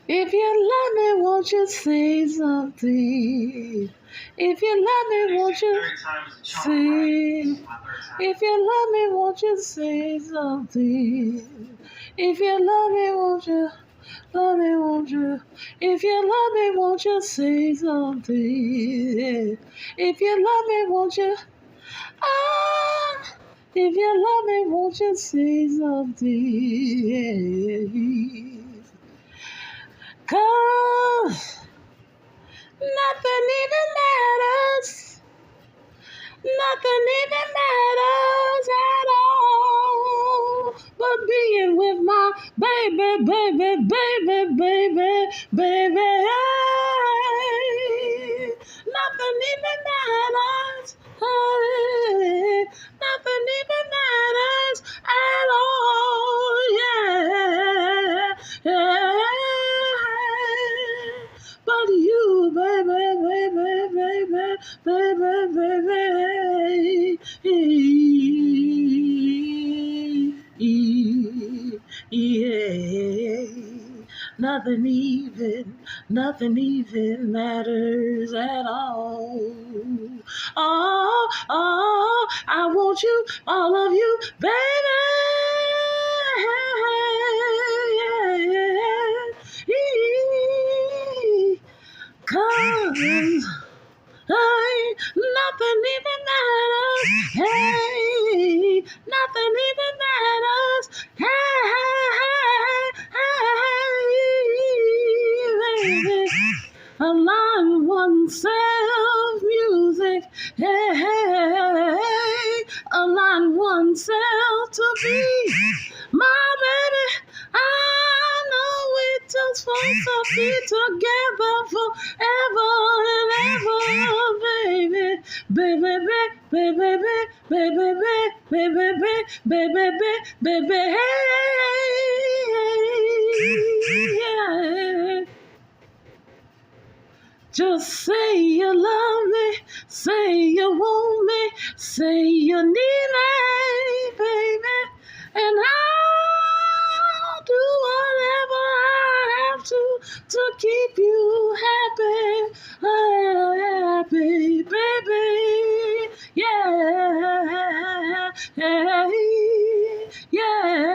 If you love me, won't you say something? If you love me, won't you say? If you love me, won't you say something? If you love me, won't you? Love me, won't you? If you love me, won't you say something? If you love me, won't you? Ah, if you love me, won't you say something? 'Cause nothing even matters. Nothing even matters at all. But being with my baby, baby, baby, baby, baby. Nothing even matters. Hey, nothing even matters at all. Yeah. Yeah. But you, baby, baby, baby, baby, baby, yeah. Nothing even matters at all. Oh, I want you, all of you, baby. Cause hey, nothing even matters. Hey, nothing even matters. Hey, baby. Align oneself, music. Hey, align oneself to be my baby. I know we're just supposed to be together forever and ever, baby. Baby, baby, baby, baby, baby, baby, baby, baby, hey, yeah. Just say you love me, say you want me, say you need me, baby, and I'll do whatever I have to keep you happy, baby, yeah, yeah, yeah.